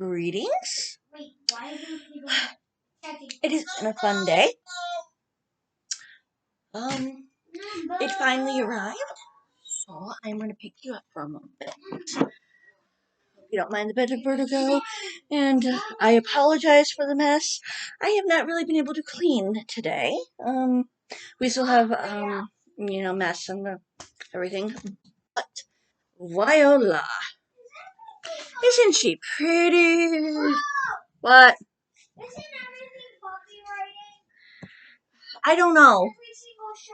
Greetings. It has been a fun day. It finally arrived, so I'm going to pick you up for a moment. If you don't mind the bit of vertigo, and I apologize for the mess. I have not really been able to clean today. We still have, mess and everything. But Viola, isn't she pretty? What? Isn't everything copyrighted? I don't know. Every single show.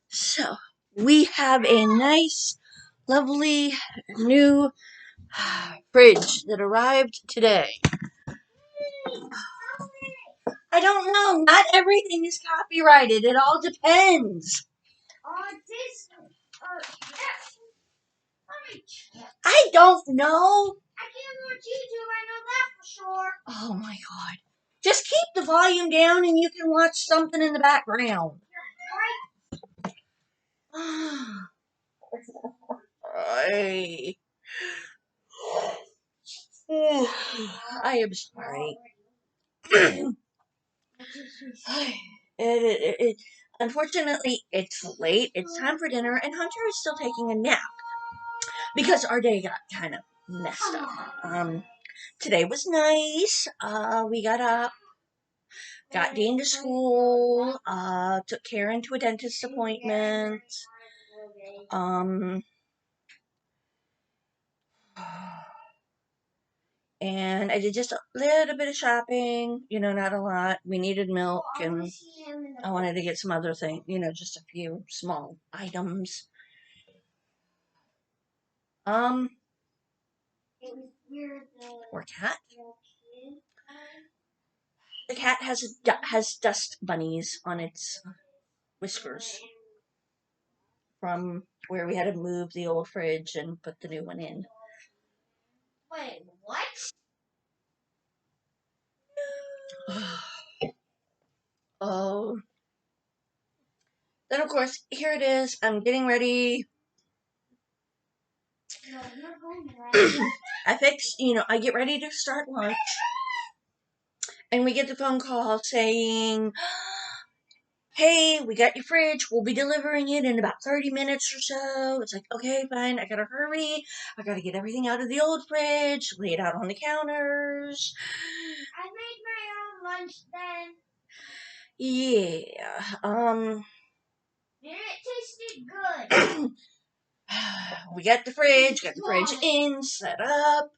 So, we have a nice, lovely new fridge that arrived today. I don't know. Not everything is copyrighted. It all depends. I don't know. I can't watch YouTube. I know that for sure. Oh my god. Just keep the volume down and you can watch something in the background. Right. I am sorry. Unfortunately, it's late. It's time for dinner, and Hunter is still taking a nap because our day got kind of messed up. Today was nice. We got up, got Dean to school, took Karen to a dentist appointment. And I did just a little bit of shopping, not a lot. We needed milk, and I wanted to get some other things, just a few small items. Or cat. The cat has dust bunnies on its whiskers from where we had to move the old fridge and put the new one in. Wait, what? Oh. Then, of course, here it is. I'm getting ready. I get ready to start lunch. And we get the phone call saying, hey, we got your fridge. We'll be delivering it in about 30 minutes or so. It's like, okay, fine. I gotta hurry. I gotta get everything out of the old fridge, lay it out on the counters. I made my own lunch then. Yeah. And it tasted good. We got the fridge in, set up.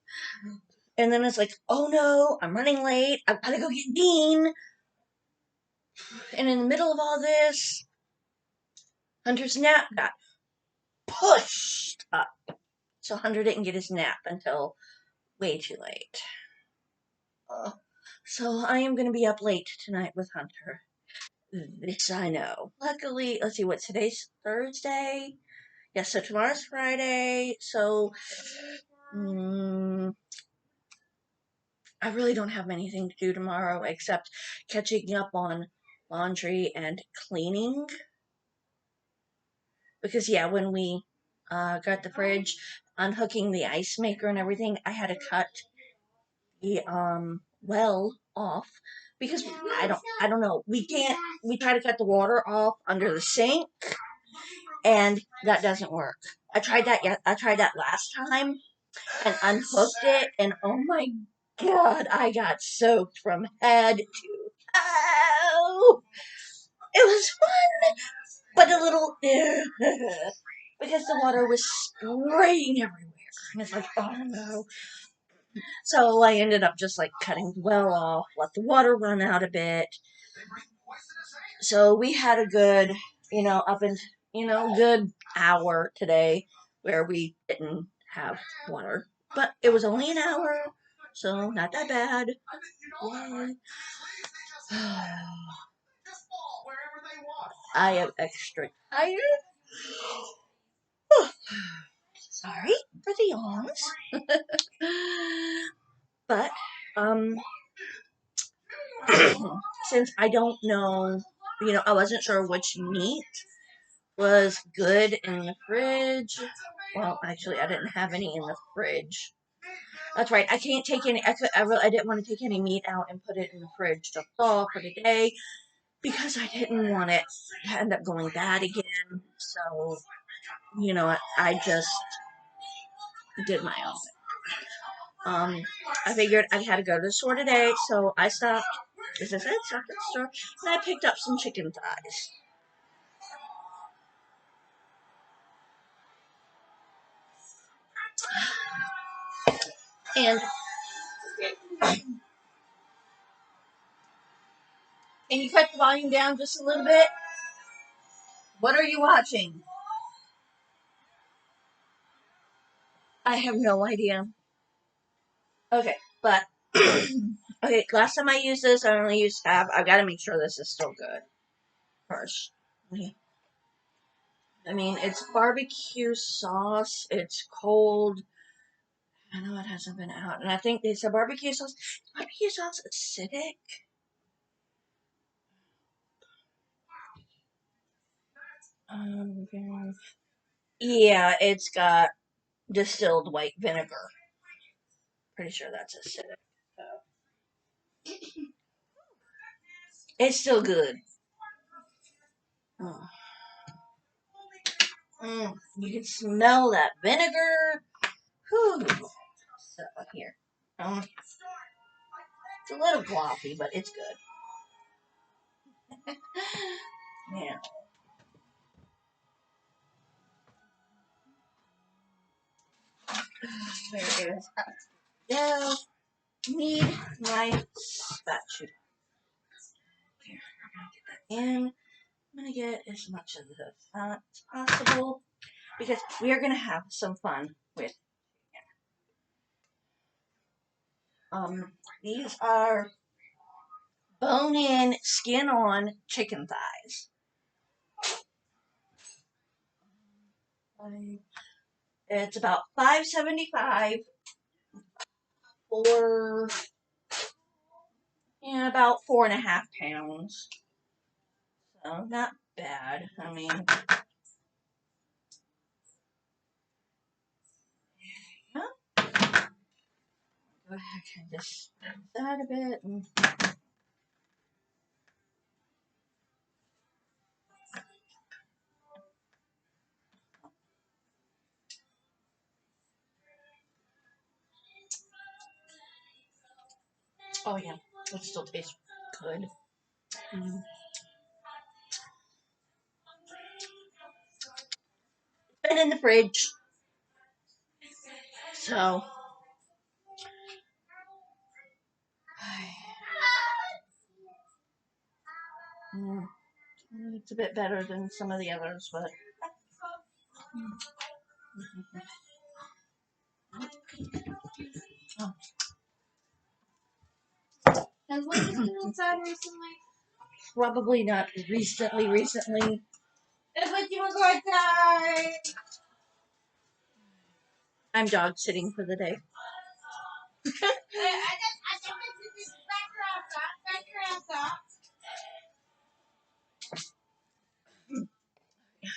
And then it's like, oh no, I'm running late. I've gotta go get Dean. And in the middle of all this, Hunter's nap got pushed up. So Hunter didn't get his nap until way too late. So I am going to be up late tonight with Hunter. This I know. Luckily, let's see, today's Thursday? Yeah, so tomorrow's Friday. So, I really don't have anything to do tomorrow except catching up on laundry and cleaning. Because, yeah, when we got the fridge, unhooking the ice maker and everything, I had to cut the well off because I don't know. We try to cut the water off under the sink and that doesn't work. I tried that last time and unhooked it, and oh my god, I got soaked from head to toe. It was fun, but a little because the water was spraying everywhere, and it's like, oh no. So I ended up just like cutting the well off, let the water run out a bit. So we had a good, good hour today where we didn't have water. But it was only an hour, so not that bad. Yay. I am extra tired. Sorry for the yawns. But, since I don't know, I wasn't sure which meat was good in the fridge. Well, actually, I didn't have any in the fridge. That's right. I can't take any. I didn't want to take any meat out and put it in the fridge to thaw for today because I didn't want it to end up going bad again. So I just did my own. I figured I had to go to the store today, so I stopped. As I said, stopped at the store, and I picked up some chicken thighs. And can you cut the volume down just a little bit? What are you watching? I have no idea. Okay, but okay. Last time I used this, I only used half. I've got to make sure this is still good first. Okay. I mean, it's barbecue sauce. It's cold. I know it hasn't been out, and I think they said barbecue sauce. Is barbecue sauce acidic? Um, yeah, it's got distilled white vinegar. Pretty sure that's acidic. So. It's still good. Mm. You can smell that vinegar. Whew. So here. It's a little gloppy, but it's good. Yeah. There it is. Now, need my spatula. Here, I'm gonna get that in. I'm gonna get as much of the fat as possible because we are gonna have some fun with. These are bone-in, skin-on chicken thighs. It's about $5.75 for about 4.5 pounds. So not bad. I mean, yeah. Go ahead and just that a bit. Oh yeah, it still tastes good. Mm. Been in the fridge, so mm, it's a bit better than some of the others, but. Oh. Has Lucas been outside recently? Probably not recently. But you was outside. I'm dog sitting for the day.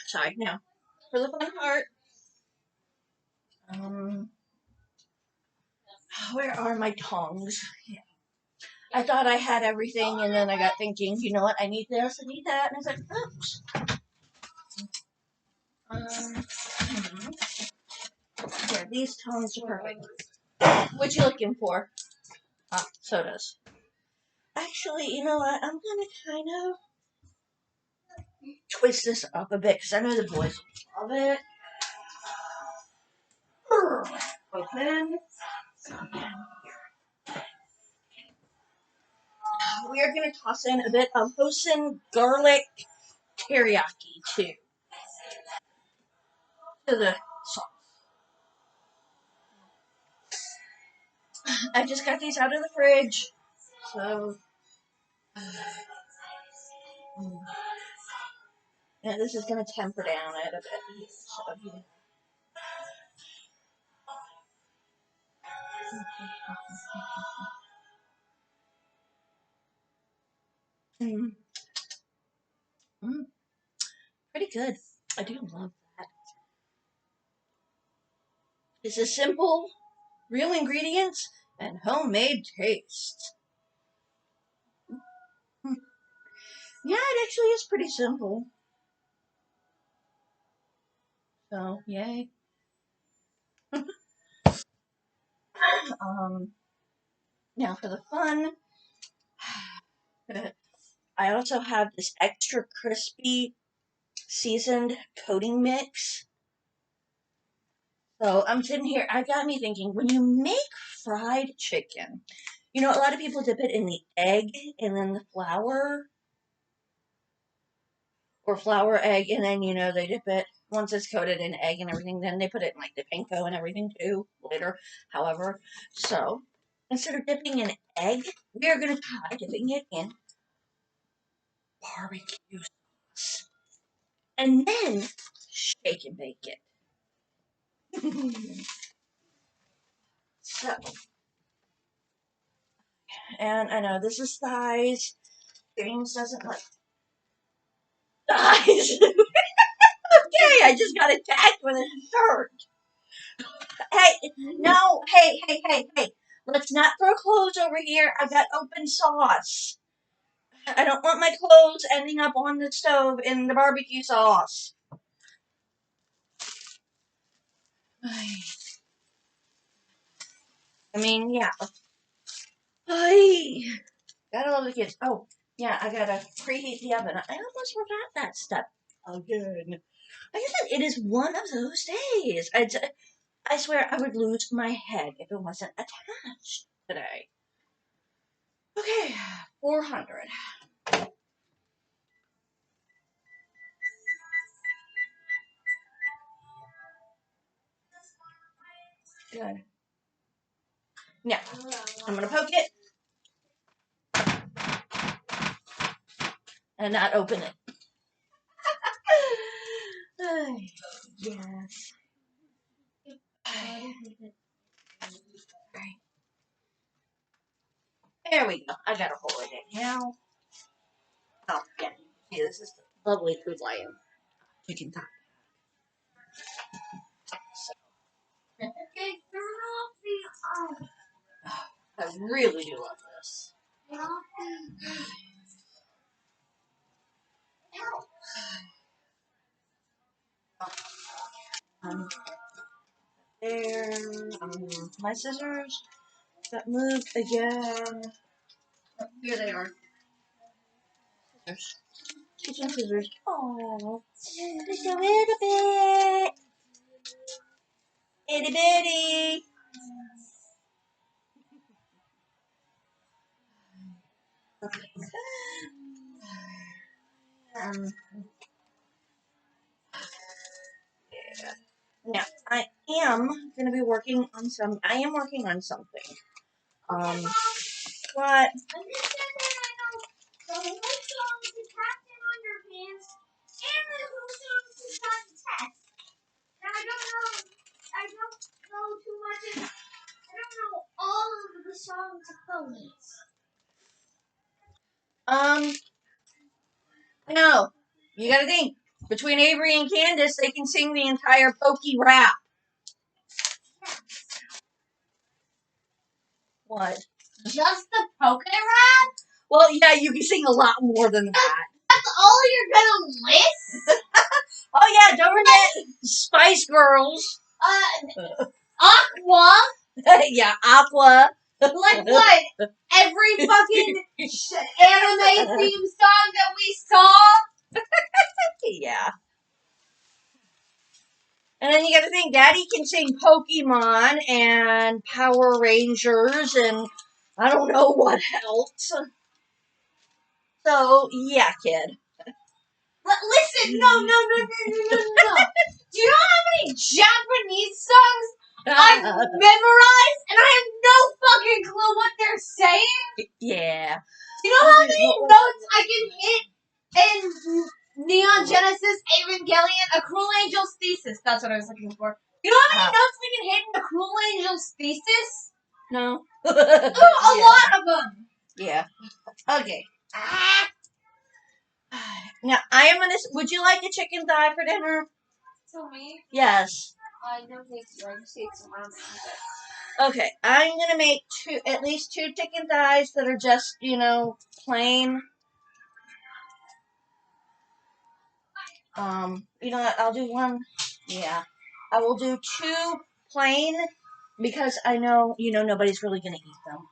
Sorry, now for the fun part. Um, where are my tongs? Yeah. I thought I had everything, and then I got thinking, you know what? I need this, I need that, and I was like, oops. Yeah, these tongs are perfect. What you looking for? Ah, sodas. Actually, you know what? I'm gonna kind of twist this up a bit because I know the boys love it. Open. We are gonna toss in a bit of Hosen garlic teriyaki too to the sauce. I just got these out of the fridge, so yeah, this is gonna temper down it a bit. So, mm, mm, pretty good. I do love that. This is simple, Real ingredients and homemade taste. Yeah, it actually is pretty simple. So, yay. Um, Now for the fun, I also have this extra crispy seasoned coating mix. So I'm sitting here, I got me thinking, when you make fried chicken, you know, a lot of people dip it in the egg and then the flour, or flour, egg, and then, you know, they dip it, once it's coated in egg and everything, then they put it in like the panko and everything too, later, however. So instead of dipping in egg, we are going to try dipping it in barbecue sauce. And then shake and bake it. So, and I know this is thighs. James doesn't like thighs. Okay, I just got attacked with a shirt. Hey, no, hey. Let's not throw clothes over here. I got open sauce. I don't want my clothes ending up on the stove in the barbecue sauce. I mean, yeah. I gotta love the kids. Oh, yeah, I gotta preheat the oven. I almost forgot that step again. I guess it is one of those days. I swear I would lose my head if it wasn't attached today. Okay, 400. Good. Now, I'm gonna poke it and not open it. Yes. There we go. I got a hole in it now. Oh, yeah. See, this is the lovely food lion. Chicken top. I really do love this. Um, there. My scissors got moved again. Oh, here they are. Scissors. Kitchen scissors. Oh, just a little bit. Itty bitty. Um, Now, I am going to be working on some. I am working on something. Um, what? Um, no. You gotta think. Between Avery and Candace, they can sing the entire Pokey rap. What? Just the Poké Rap? Well, yeah, you can sing a lot more than that. That's all you're gonna list? Oh yeah, don't forget Spice Girls. Aqua? Yeah, Aqua. Like what? Every fucking anime theme song that we saw? Yeah. And then you gotta think, Daddy can sing Pokemon and Power Rangers and I don't know what else. So, yeah, kid. Listen, no. Do you know how many Japanese songs I've memorized and I have no fucking clue what they're saying? Yeah. Do you know how many notes I can hit in Neon Genesis Evangelion? A Cruel Angel's Thesis. That's what I was looking for. You know how many notes we can hit in a Cruel Angel's Thesis? No. A lot of them. Yeah. Okay. Now, I am gonna. Would you like a chicken thigh for dinner? So me? Yes. I don't think so. I just ate some ramen. Okay, I'm gonna make at least two chicken thighs that are just, plain. You know what? I'll do one. Yeah, I will do two plain because I know, nobody's really gonna eat them.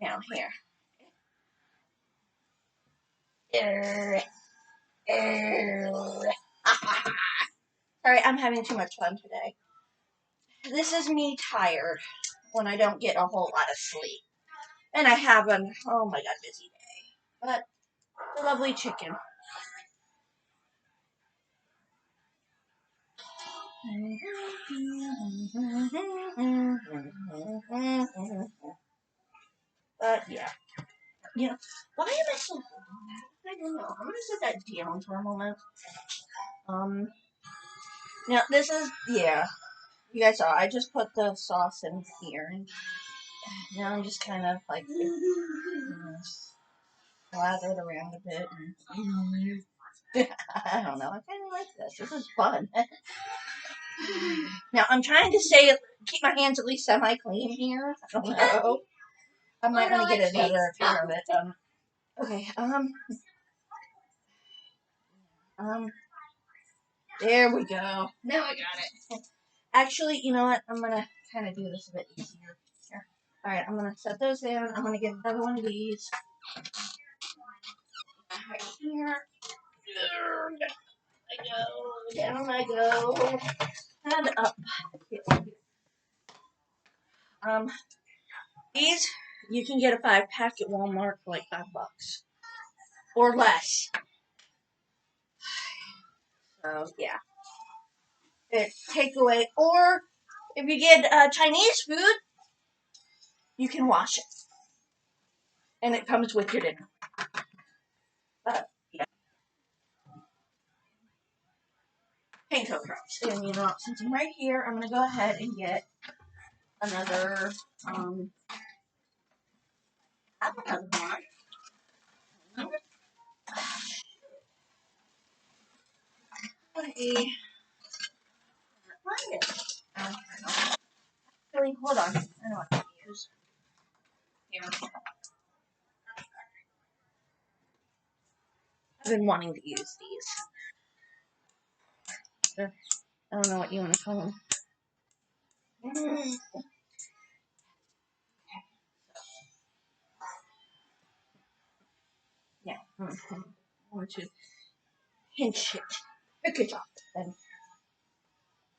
Now here. Sorry, I'm having too much fun today. This is me tired when I don't get a whole lot of sleep. And I have an, oh my god, busy day. But the lovely chicken. But yeah. Why am I so I don't know. I'm gonna set that down for a moment. Um Now this is you guys saw I just put the sauce in here and now I'm just kind of like lather it around a bit and I don't know. I kind of like this. This is fun. Now I'm trying to keep my hands at least semi-clean here. I don't know. I might want to get another pair of it. Okay. There we go. Now I got it. Actually, you know what? I'm gonna kind of do this a bit easier. Here. All right. I'm gonna set those down. I'm gonna get another one of these. Right here. I go. Down I go. And up. Um, these you can get a 5-pack at Walmart for like $5 or less. So yeah, it's takeaway. Or if you get Chinese food, you can wash it, and it comes with your dinner. Yeah, panko drops. And since I'm right here, I'm gonna go ahead and get another. I have another one. Okay. Find it. Actually, hold on. I know what to use. Here. I've been wanting to use these. I don't know what you want to call them. Yeah. I want to pinch it. Pick it up and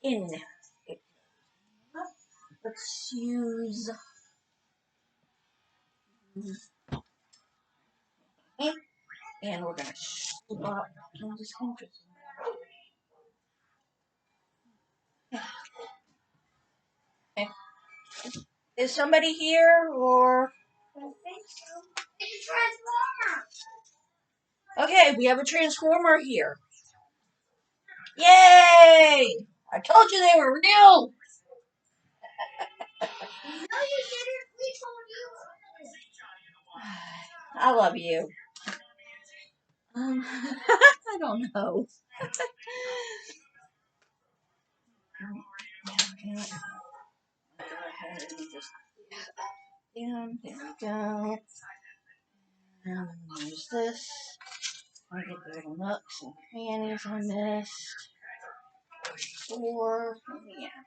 in it. Let's use. And we're gonna scoop up. Just interesting. Okay. Is somebody here or? I don't think so. It's a transformer. Okay, we have a transformer here. Yay! I told you they were real. No, you didn't. We told you. I love you. I don't know. Go ahead and just there we go. Now I'm gonna use this. I'll get the little nooks and crannies on this. Yeah.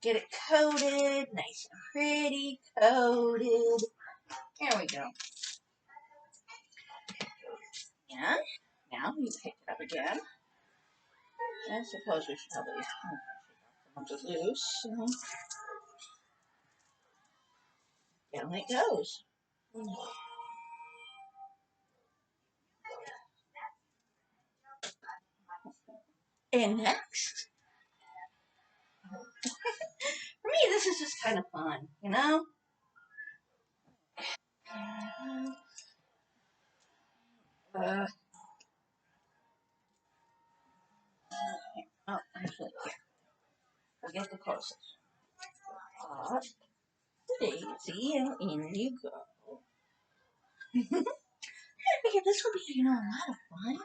Get it coated, nice and pretty coated. There we go. And now we pick it up again. I suppose we should probably pump it loose. Down it goes. And next, for me, this is just kind of fun, Uh, oh, actually, here. We'll get the closest. Hot daisy, and in you go. Okay, this will be, a lot of fun.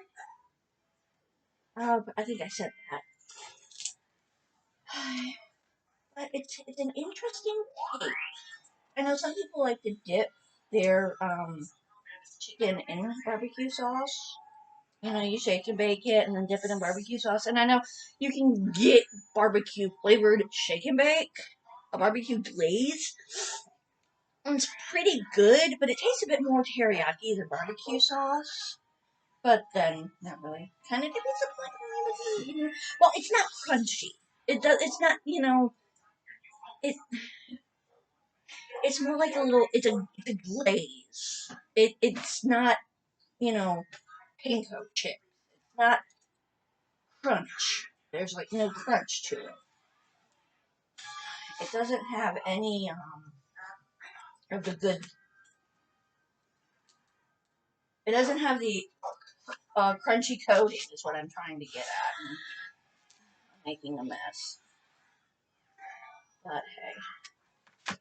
I think I said that. But it's an interesting take. I know some people like to dip their chicken in barbecue sauce. You know, you shake and bake it and then dip it in barbecue sauce. And I know you can get barbecue flavored shake and bake, a barbecue glaze. And it's pretty good, but it tastes a bit more teriyaki than barbecue sauce. But then, not really. Kind of defeats the point. Well, it's not crunchy. It's not. It. It's more like a little. It's a glaze. It's not. You know, panko chip. It's not crunch. There's like no crunch to it. It doesn't have any of the good. It doesn't have the crunchy coating. Is what I'm trying to get at. And I'm making a mess. But hey.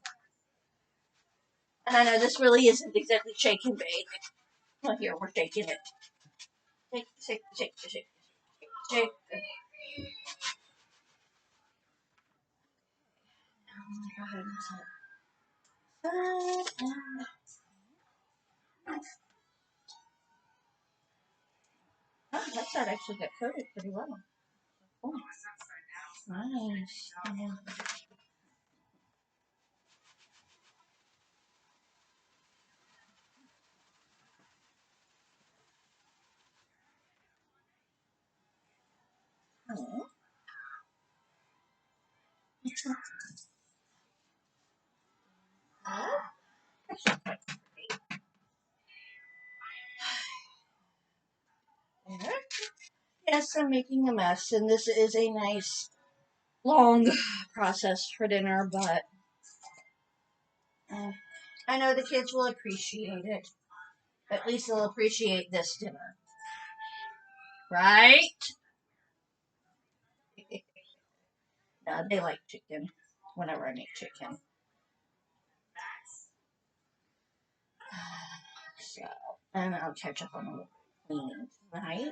And I know this really isn't exactly shake and bake. Well, here we're shaking it. Shake, shake, shake, shake, shake. Go ahead and set. Oh, that side actually got coated pretty well. Oh, nice. Oh. There. Yes, I'm making a mess, and this is a nice, long process for dinner, but uh, I know the kids will appreciate it. At least they'll appreciate this dinner. Right? No, they like chicken whenever I make chicken. So, and I'll catch up on the cleaning tonight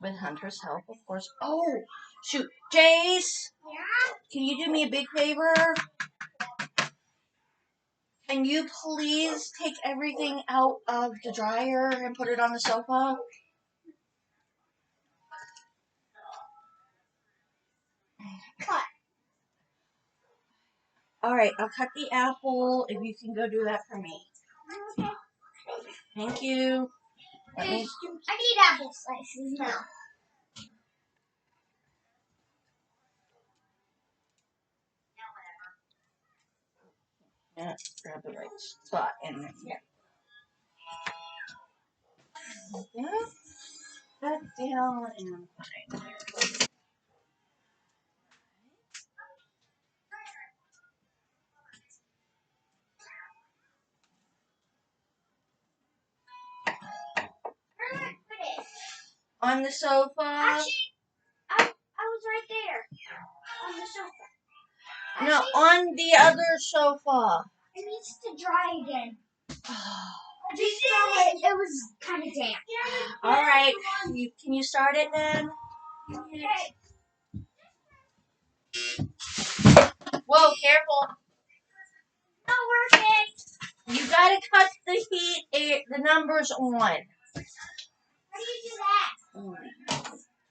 with Hunter's help, of course. Oh, shoot. Jace, can you do me a big favor? Can you please take everything out of the dryer and put it on the sofa? What? Alright, I'll cut the apple if you can go do that for me. Okay. Thank you. I need apple slices now. Yeah, grab the right spot in there. Yeah. That down and fine. On the sofa. Actually, I was right there. On the sofa. Actually, no, on the other sofa. It needs to dry again. I just thought it was kind of damp. Alright. Can you start it then? Okay. Whoa, careful. Not working. You gotta cut the the numbers on. How do you do that?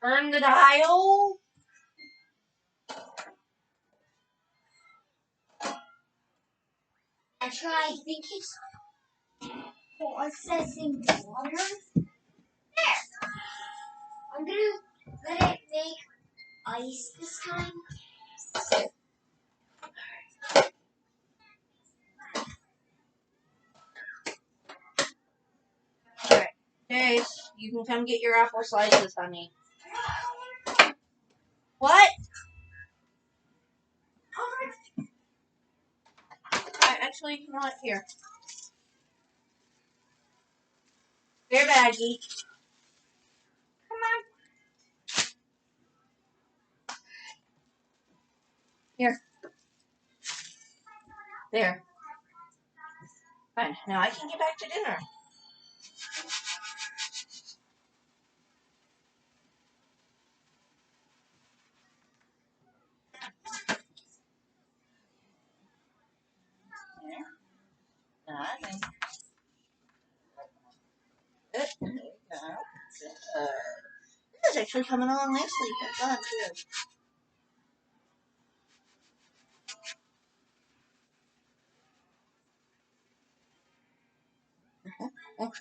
Turn the dial. Actually, I think it's processing water. There. I'm gonna let it make ice this time. Alright. Jace, you can come get your apple slices, honey. What? Actually, you know what? Here. Here, baggie. Come on. Here. There. Fine. Now I can get back to dinner. Good. There we go. Good. This is actually coming along nicely. Good. Good. Okay.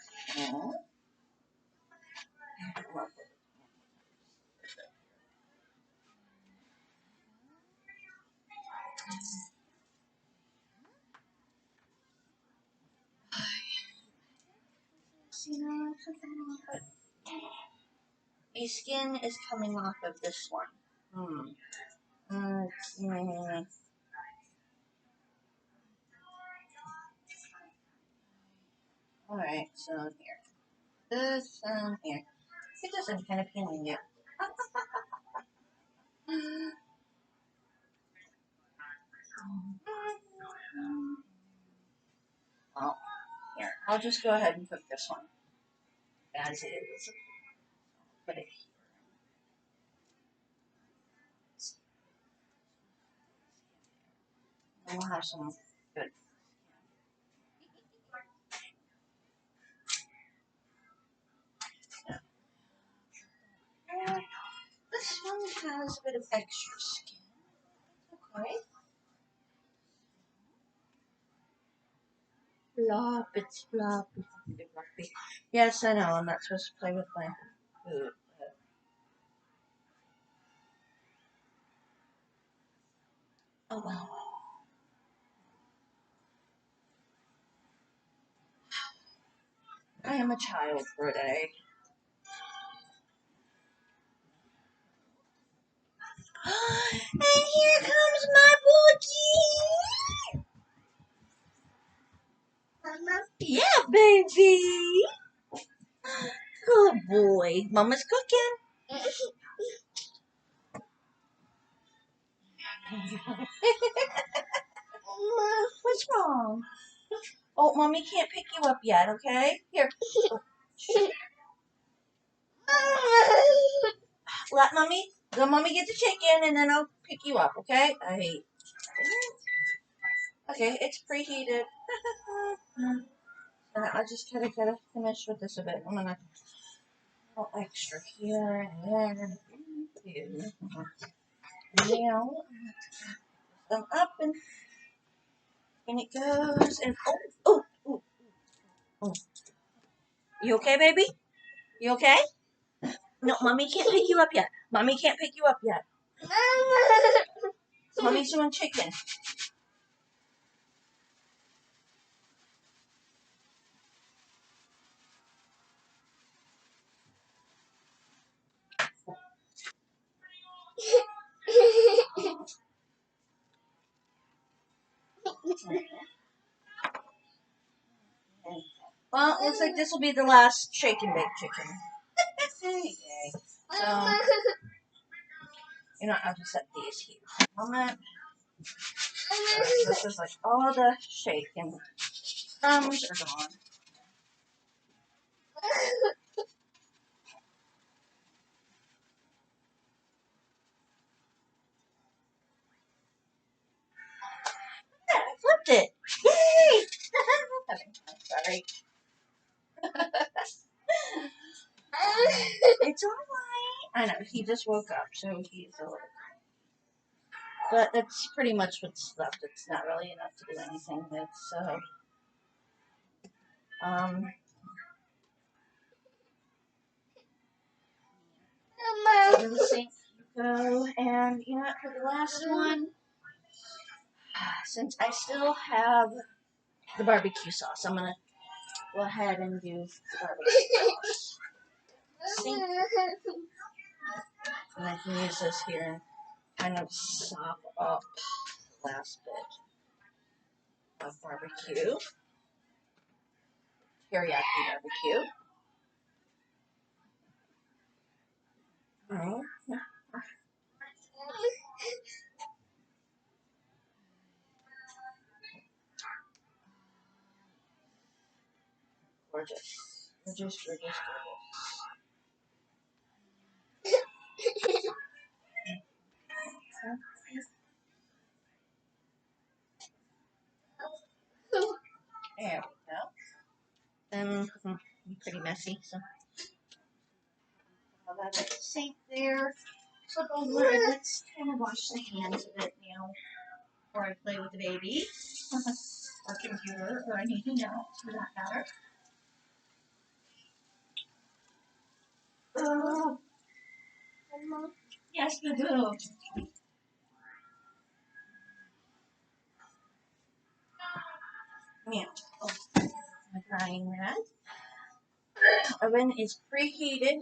The skin is coming off of this one. Okay. Alright, so here. This, here. It doesn't kind of peeling yet. Oh, here. I'll just go ahead and cook this one as is. Put it here. And we'll have some good. This one has a bit of extra skin. Okay. Flop, it's floppy, floppy. Yes, I know. I'm not supposed to play with my food. Oh well. I am a child for a day. And here comes my boogie. Yeah, baby. Good boy. Mama's cooking. What's wrong? Oh, mommy can't pick you up yet, okay? Here. Let mommy get the chicken and then I'll pick you up, okay? Okay, it's preheated. I just gotta finish with this a bit. I'm gonna a little extra here and there. Now, them up and in it goes. And oh. You okay, baby? You okay? No, mommy can't pick you up yet. Mommy can't pick you up yet. Mommy's doing chicken. Well, looks like this will be the last shake and bake chicken. Okay. So, I'll just set these here. Moment. This is like all the shake and crumbs are gone. Yeah, I flipped it. Yay! I'm sorry. It's alright. I know, he just woke up, so he's a little. But that's pretty much what's left. It's not really enough to do anything. It's, into the sink you go. And, for the last one, since I still have the barbecue sauce, I'm going to go ahead and do the barbecue sauce. Sink. And I can use this here and kind of sop up the last bit of barbecue. Teriyaki barbecue. Oh, gorgeous. Gorgeous, gorgeous, gorgeous. There we and pretty messy. So I'll have that sink there. Flip over and let's kind of wash the hands of it now before I play with the baby or computer or anything else for that matter. Oh, yes, you do. Yeah. Oh, I'm drying that. Oven is preheated,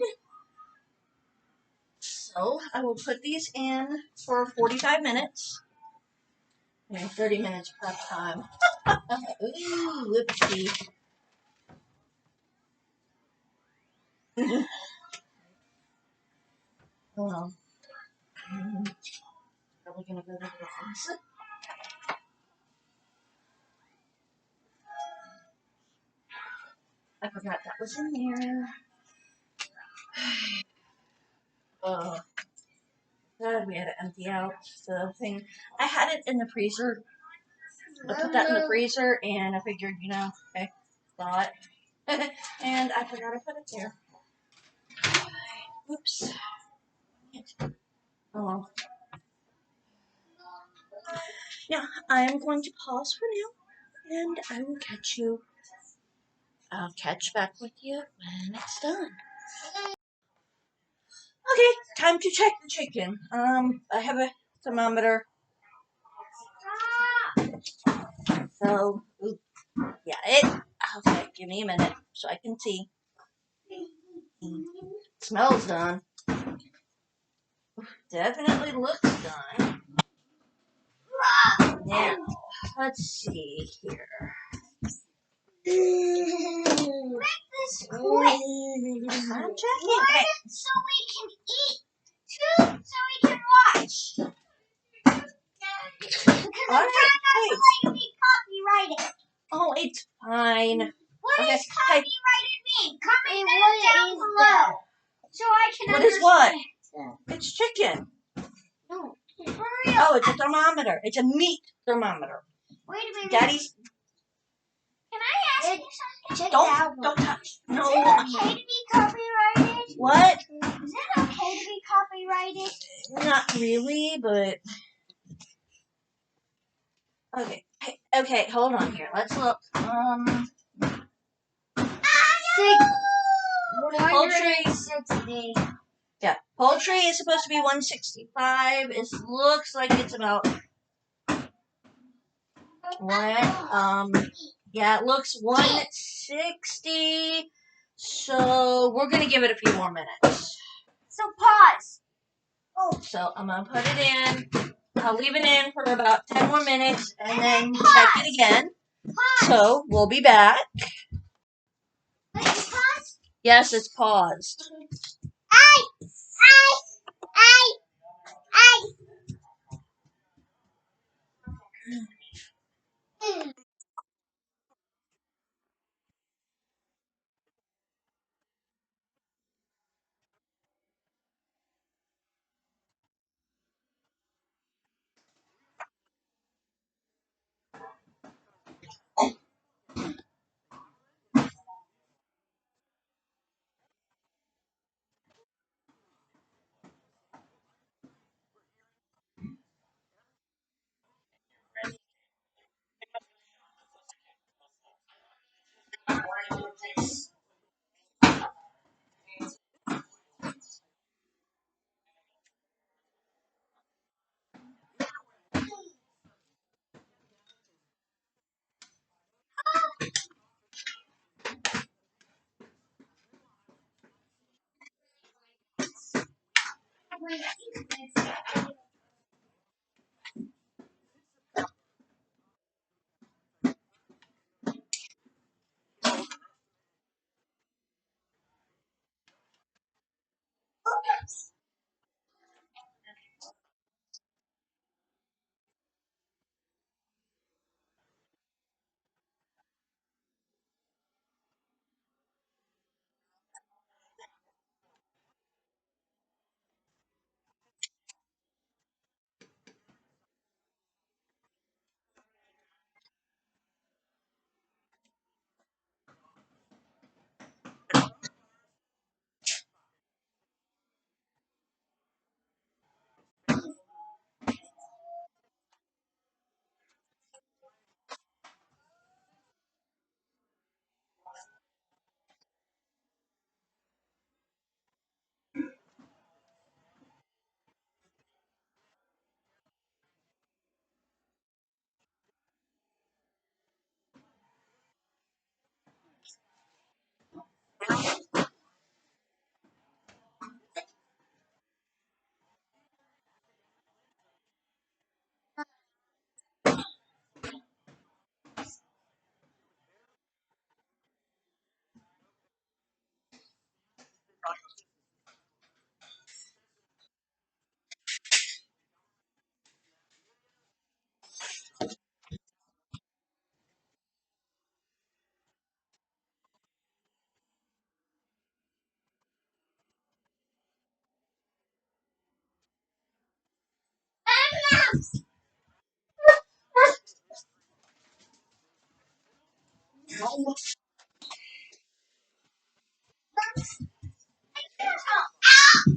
so I will put these in for 45 minutes. 30 minutes prep time. Ooh, whoopsie. Hold on. Probably gonna go to the office. I forgot that was in there. Oh, God, we had to empty out the thing. I had it in the freezer. I put that in the freezer, and I figured, okay, thought, and I forgot to put it there. Oops. Oh, yeah. I'm going to pause for now, and I will catch you. I'll catch back with you when it's done. Okay, time to check the chicken. I have a thermometer. So, yeah, okay, give me a minute so I can see. Smells done. Definitely looks done. Now, let's see here. Make this quick. I'm checking. One, so we can eat. Two, so we can watch. Because I'm Alright, trying not hey. to let you be copyrighted. Oh, it's fine. What Okay, does copyrighted mean? Comment that down below. So I can What understand. is what? It's chicken. No, for real. Oh, it's a thermometer. It's a meat thermometer. Wait a minute. Daddy's. Can I ask you something? Check that one. Don't touch. No. Is it okay to be copyrighted? What? Is it okay to be copyrighted? Not really, but okay. Okay, hold on here. Let's look. Poultry. Yeah, poultry is supposed to be 165. It looks like it's about what? Yeah, it looks 160. So we're gonna give it a few more minutes. So pause. So I'm gonna put it in. I'll leave it in for about 10 more minutes and then check it again. So we'll be back. Wait, it's paused? Yes, it's paused. I, I,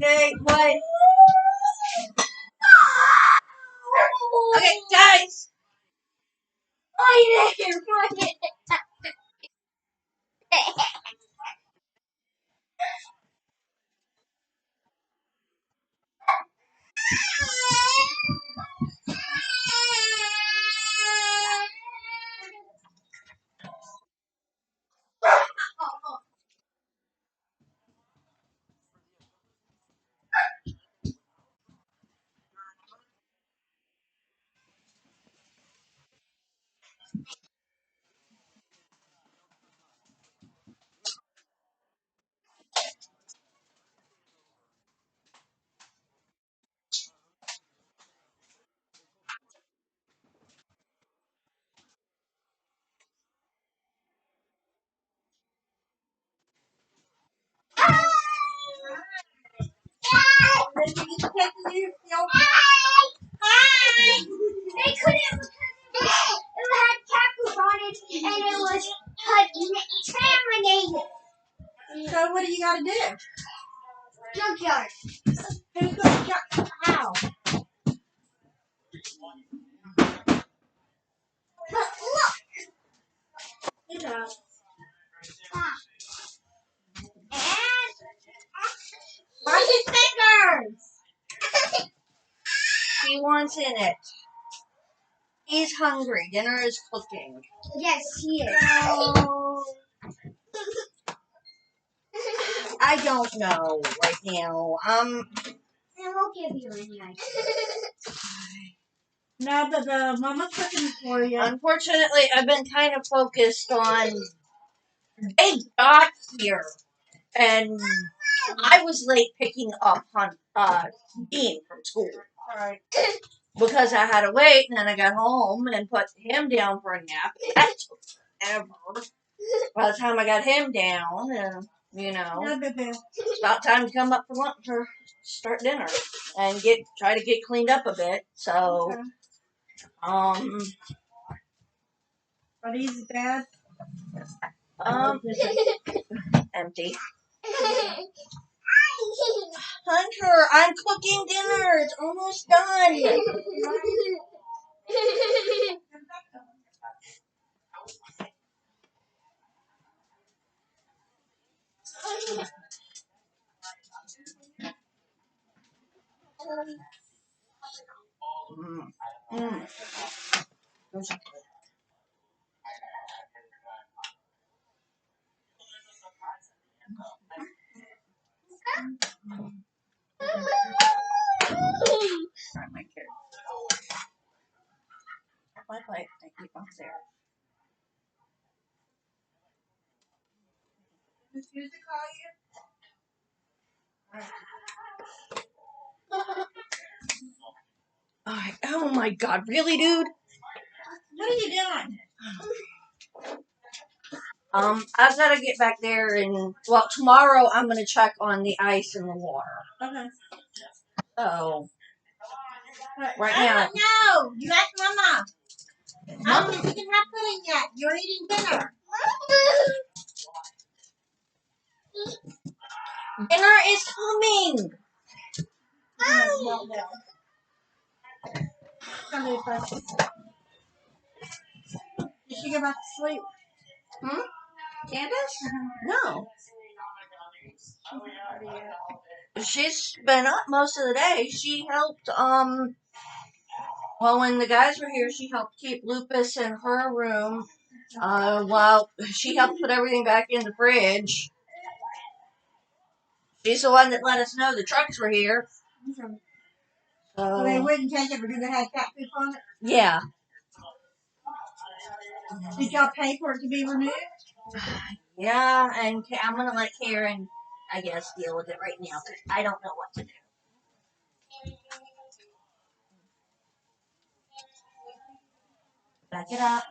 Okay, what? Okay, guys. My neck, my neck. Hi. They couldn't because it had cactus on it and it was contaminated. So what do you gotta do? Junkyard. Who's gonna jump? How? But look. You know. And Where's his fingers? He wants in it. He's hungry. Dinner is cooking. yes, he is. I don't know right now. I will give you any ice. Now that the mama's cooking for you. Unfortunately, I've been kind of focused on. They got here, and I was late picking up Dean from school. Alright. Because I had to wait, and then I got home and put him down for a nap. That took forever. By the time I got him down, and it's about time to come up for lunch or start dinner and try to get cleaned up a bit. So, Are these bad? Empty. Hunter, I'm cooking dinner. It's almost done. Mm. Those are good. Sorry, my kid. My plate. I keep up there. Does music call you? Alright. Oh my god, really, dude? What are you doing? I've got to get back there and, well, tomorrow I'm going to check on the ice in the water. Okay. So, right I now. don't know. You ask Mama. I don't think you can have pudding yet. You're eating dinner. Dinner is coming! Somebody first. Did she go back to sleep? Candace? No. She's been up most of the day. She helped, well, when the guys were here, she helped keep Lupus in her room, while she helped put everything back in the fridge. She's the one that let us know the trucks were here. So they wouldn't take it because it had cat poop on it? Yeah. Did y'all pay for it to be removed? Yeah, and I'm gonna let Karen I guess, deal with it right now because I don't know what to do. Back it up.